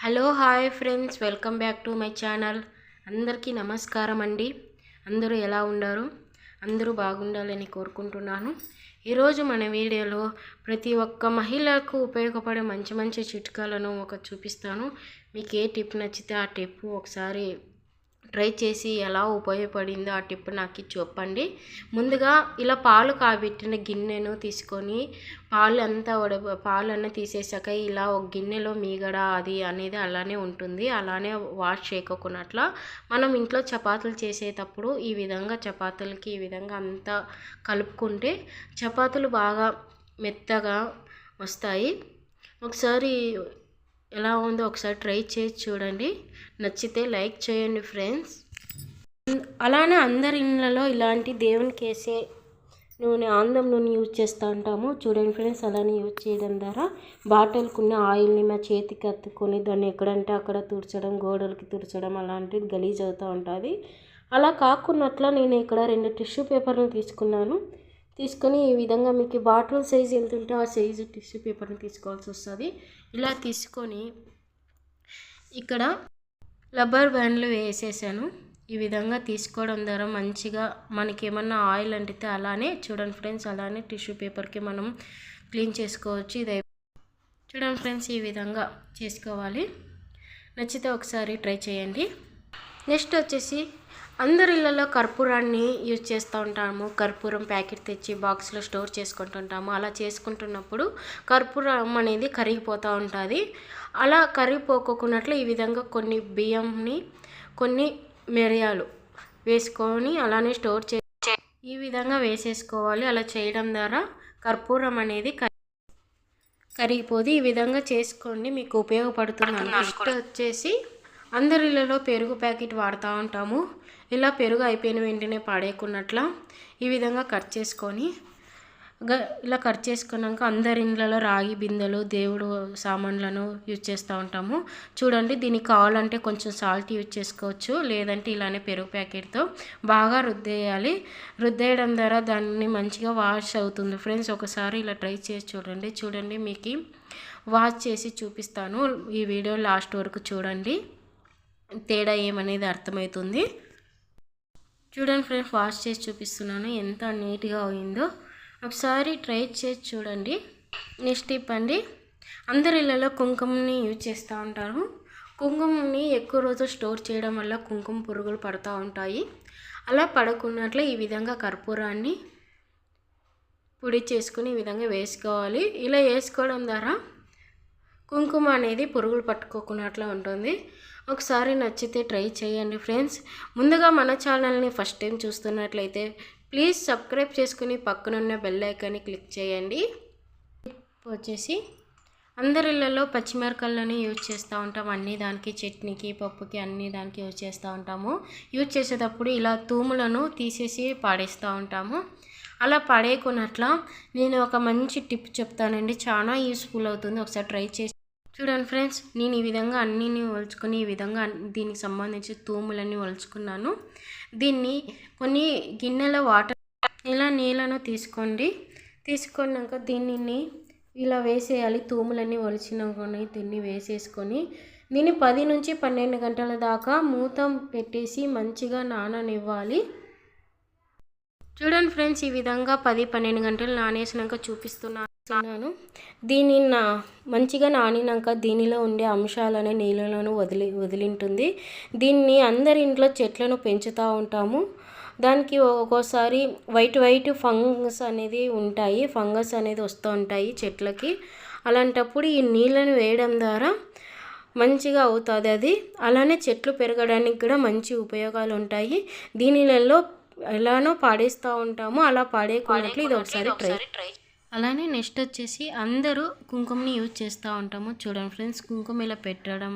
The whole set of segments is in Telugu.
Hello hi friends, welcome back to my channel. అందరికీ నమస్కారం అండి. అందరూ ఎలా ఉన్నారు? అందరూ బాగుండాలని కోరుకుంటున్నాను. ఈరోజు మన వీడియోలో ప్రతి ఒక్క మహిళకు ఉపయోగపడే మంచి మంచి చిట్కాలను చూపిస్తాను. మీకు ఏ టిప్ నచ్చితే ఆ టిప్ ఒకసారి ట్రై చేసి ఎలా ఉపయోగపడిందో ఆ టిప్ నాకు చెప్పండి. ముందుగా ఇలా పాలు కాబెట్టిన గిన్నెను తీసుకొని పాలన్నీ తీసేసాక ఇలా ఒక గిన్నెలో మీగడ అది అనేది అలానే ఉంటుంది. అలానే వాష్ చేయకోకున్నట్ల మనం ఇంట్లో చపాతీలు చేసేటప్పుడు ఈ విధంగా చపాతీలకి ఈ విధంగా అంతా కలుపుకుంటే చపాతీలు బాగా మెత్తగా వస్తాయి. ఒకసారి ఎలా ఉందో ఒకసారి ట్రై చేసి చూడండి. నచ్చితే లైక్ చేయండి ఫ్రెండ్స్. అలానే అందరి ఇళ్ళలో ఇలాంటి దేవునికి వేసే నూనె ఆందం నూనె యూజ్ చేస్తూ ఉంటాము. చూడండి ఫ్రెండ్స్, అలానే యూజ్ చేయడం ద్వారా బాటిల్కున్న ఆయిల్ని మా చేతికి అత్తుకొని దాన్ని ఎక్కడంటే అక్కడ తుడచడం, గోడలకి తుడచడం అలాంటిది గలీజ్ అవుతూ ఉంటుంది. అలా కాకున్నట్ల నేను ఇక్కడ 2 టిష్యూ పేపర్లు తీసుకొని ఈ విధంగా మీకు బాటిల్ సైజు ఎంత ఉంటే ఆ సైజు టిష్యూ పేపర్ని తీసుకోవాల్సి వస్తుంది. ఇలా తీసుకొని ఇక్కడ రబ్బర్ బ్యాండ్లు వేసేసాను. ఈ విధంగా తీసుకోవడం ద్వారా మంచిగా మనకి ఏమన్నా ఆయిల్ అంటితే అలానే చూడండి ఫ్రెండ్స్, అలానే టిష్యూ పేపర్కి మనం క్లీన్ చేసుకోవచ్చు. చూడండి ఫ్రెండ్స్, ఈ విధంగా చేసుకోవాలి. నచ్చితే ఒకసారి ట్రై చేయండి. నెక్స్ట్ వచ్చేసి అందరి ఇళ్ళలో కర్పూరాన్ని యూజ్ చేస్తూ ఉంటాము. కర్పూరం ప్యాకెట్ తెచ్చి బాక్స్లో స్టోర్ చేసుకుంటుంటాము. అలా చేసుకుంటున్నప్పుడు కర్పూరం అనేది కరిగిపోతూ ఉంటుంది. అలా కరిగిపోకున్నట్లు ఈ విధంగా కొన్ని బియ్యంని, కొన్ని మిరియాలు వేసుకొని అలానే స్టోర్ ఈ విధంగా వేసేసుకోవాలి. అలా చేయడం ద్వారా కర్పూరం అనేది కరిగిపోదు. ఈ విధంగా చేసుకోండి, మీకు ఉపయోగపడుతుంది. నెక్స్ట్ వచ్చేసి అందరిలో పెరుగు ప్యాకెట్ వాడుతూ ఉంటాము. ఇలా పెరుగు అయిపోయిన వెంటనే పాడేయకున్నట్ల ఈ విధంగా కట్ చేసుకున్నాక అందరి ఇళ్ళలో రాగి బిందెలు, దేవుడు సామాన్లను యూజ్ చేస్తూ ఉంటాము. చూడండి, దీనికి కావాలంటే కొంచెం సాల్ట్ యూజ్ చేసుకోవచ్చు, లేదంటే ఇలానే పెరుగు ప్యాకెట్తో బాగా రుద్దేయాలి. రుద్దేయడం ద్వారా దాన్ని మంచిగా వాష్ అవుతుంది. ఫ్రెండ్స్, ఒకసారి ఇలా ట్రై చేసి చూడండి. మీకు వాష్ చేసి చూపిస్తాను. ఈ వీడియో లాస్ట్ వరకు చూడండి, తేడా ఏమనేది అర్థమవుతుంది. చూడండి ఫ్రెండ్స్, వాష్ చేసి చూపిస్తున్నాను ఎంత నీట్గా అయిందో. ఒకసారి ట్రై చేసి చూడండి. నెక్స్ట్ టిప్ అండి, అందరి ఇళ్ళలో కుంకుమని యూజ్ చేస్తూ ఉంటారు. కుంకుమని ఎక్కువ రోజులు స్టోర్ చేయడం వల్ల కుంకుమ పురుగులు పడుతూ ఉంటాయి. అలా పడకున్నట్లే ఈ విధంగా కర్పూరాన్ని పొడి చేసుకుని ఈ విధంగా వేసుకోవాలి. ఇలా వేసుకోవడం ద్వారా కుంకుమ అనేది పురుగులు పట్టుకోకున్నట్లు ఉంటుంది. ఒకసారి నచ్చితే ట్రై చేయండి ఫ్రెండ్స్. ముందుగా మన ఛానల్ని ఫస్ట్ టైం చూస్తున్నట్లయితే ప్లీజ్ సబ్స్క్రైబ్ చేసుకుని పక్కనున్న బెల్ ఐకాన్ని క్లిక్ చేయండి. వచ్చేసి అందరిళ్ళలో పచ్చిమిరపకాయలని యూజ్ చేస్తూ ఉంటాం. అన్ని దానికి చట్నీకి, పప్పుకి అన్ని దానికి యూజ్ చేస్తూ ఉంటాము. యూజ్ చేసేటప్పుడు ఇలా తూములను తీసేసి పాడేస్తూ ఉంటాము. అలా పడేయకున్నట్ల నేను ఒక మంచి టిప్ చెప్తానండి, చాలా యూస్ఫుల్ అవుతుంది. ఒకసారి ట్రై చేసి చూడండి ఫ్రెండ్స్. నేను ఈ విధంగా అన్నీ ఒలుచుకొని ఈ విధంగా దీనికి సంబంధించి తూములన్నీ ఒలుచుకున్నాను. దీన్ని కొన్ని గిన్నెల వాటర్ ఇలా నీళ్ళను తీసుకున్నాక దీనిని ఇలా వేసేయాలి. తూములన్నీ ఒలిచినకొని దీన్ని వేసేసుకొని దీన్ని 10 నుంచి 12 గంటల దాకా మూత పెట్టేసి మంచిగా నాననివ్వాలి. చూడండి ఫ్రెండ్స్, ఈ విధంగా 10-12 గంటలు నానేసినాక చూపిస్తున్నాను. దీన్ని మంచిగా నానినాక దీనిలో ఉండే అంశాలనే నీళ్ళను వదిలింటుంది. దీన్ని అందరి ఇంట్లో చెట్లను పెంచుతూ ఉంటాము. దానికి ఒక్కోసారి వైట్ ఫంగస్ అనేది వస్తూ ఉంటాయి చెట్లకి. అలాంటప్పుడు ఈ నీళ్ళను వేయడం ద్వారా మంచిగా అవుతుంది అది. అలానే చెట్లు పెరగడానికి కూడా మంచి ఉపయోగాలు ఉంటాయి. దీనిలలో ఎలానో పాడేస్తూ ఉంటాము. అలా పాడేకున్నట్లు ఇది ఒకసారి ట్రై. అలానే నెక్స్ట్ వచ్చేసి అందరూ కుంకుమని యూజ్ చేస్తూ ఉంటాము. చూడండి ఫ్రెండ్స్, కుంకుమ ఇలా పెట్టడం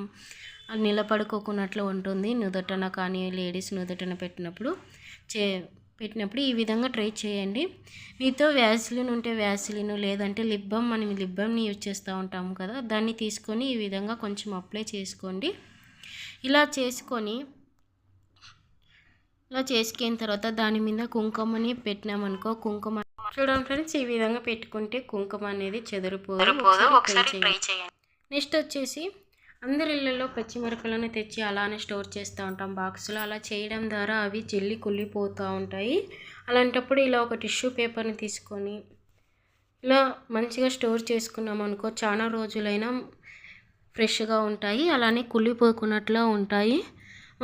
నిలబడుకోకున్నట్లు ఉంటుంది. నుదటన కానీ లేడీస్ నుదటన పెట్టినప్పుడు ఈ విధంగా ట్రై చేయండి. మీతో వ్యాసిలిన్ ఉంటే వ్యాసిలిన్, లేదంటే మనం లిప్ బామ్ని యూజ్ చేస్తూ ఉంటాము కదా, దాన్ని తీసుకొని ఈ విధంగా కొంచెం అప్లై చేసుకోండి. ఇలా చేసుకున్న తర్వాత దాని మీద కుంకుమని పెట్టినామనుకో, కుంకుమ చూడండి ఫ్రెండ్స్, ఈ విధంగా పెట్టుకుంటే కుంకుమ అనేది చెదిరిపోదు. ఒకసారి ట్రై చేయండి. నెక్స్ట్ వచ్చేసి అందరి ఇళ్ళల్లో పచ్చిమిరపకాయలను తెచ్చి అలానే స్టోర్ చేస్తూ ఉంటాం బాక్స్లో. అలా చేయడం ద్వారా అవి జల్లి కుళ్ళిపోతూ ఉంటాయి. అలాంటప్పుడు ఇలా ఒక టిష్యూ పేపర్ని తీసుకొని ఇలా మంచిగా స్టోర్ చేసుకున్నాం అనుకో, చాలా రోజులైనా ఫ్రెష్గా ఉంటాయి, అలానే కుళ్ళిపోకున్నట్లా ఉంటాయి.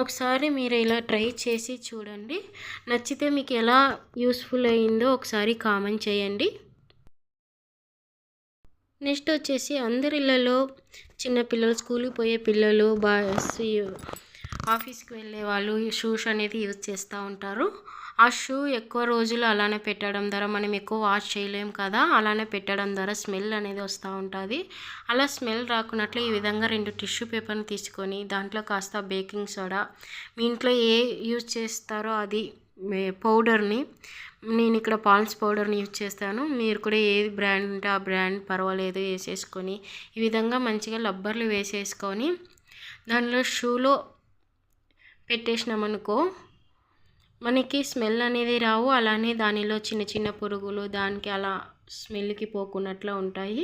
ఒకసారి మీరు ఇలా ట్రై చేసి చూడండి. నచ్చితే మీకు ఎలా యూస్ఫుల్ అయ్యిందో ఒకసారి కామెంట్ చేయండి. నెక్స్ట్ వచ్చేసి అందరి ఇళ్ళలో చిన్నపిల్లలు, స్కూల్కి పోయే పిల్లలు, ఆఫీస్కి వెళ్ళే వాళ్ళు షూస్ అనేది యూజ్ చేస్తూ ఉంటారు. ఆ షూ ఎక్కువ రోజులు అలానే పెట్టడం ద్వారా మనం ఎక్కువ వాష్ చేయలేం కదా, అలానే పెట్టడం ద్వారా స్మెల్ అనేది వస్తూ ఉంటుంది. అలా స్మెల్ రాకున్నట్లు ఈ విధంగా 2 టిష్యూ పేపర్ని తీసుకొని దాంట్లో కాస్త బేకింగ్ సోడా, మీ ఇంట్లో ఏ యూజ్ చేస్తారో అది పౌడర్ని, నేను ఇక్కడ పాండ్స్ పౌడర్ని యూజ్ చేస్తాను. మీరు కూడా ఏది బ్రాండ్ ఉంటే ఆ బ్రాండ్ పర్వాలేదు వేసేసుకొని ఈ విధంగా మంచిగా రబ్బర్లు వేసేసుకొని దానిలో షూలో పెట్టేసినామనుకో మనకి స్మెల్ అనేది రావు, అలానే దానిలో చిన్న చిన్న పురుగులు దానికి అలా స్మెల్కి పోకున్నట్లు ఉంటాయి.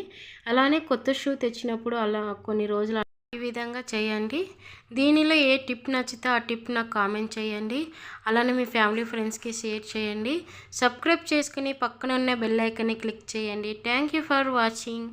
అలానే కొత్త షూ తెచ్చినప్పుడు అలా కొన్ని రోజులు ఈ విధంగా చేయండి. దీనిలో ఏ టిప్ నచ్చితే ఆ టిప్ నాకు కామెంట్ చేయండి. అలానే మీ ఫ్యామిలీ ఫ్రెండ్స్కి షేర్ చేయండి. సబ్స్క్రైబ్ చేసుకుని పక్కన ఉన్న బెల్ ఐకాన్ని క్లిక్ చేయండి. Thank you for watching.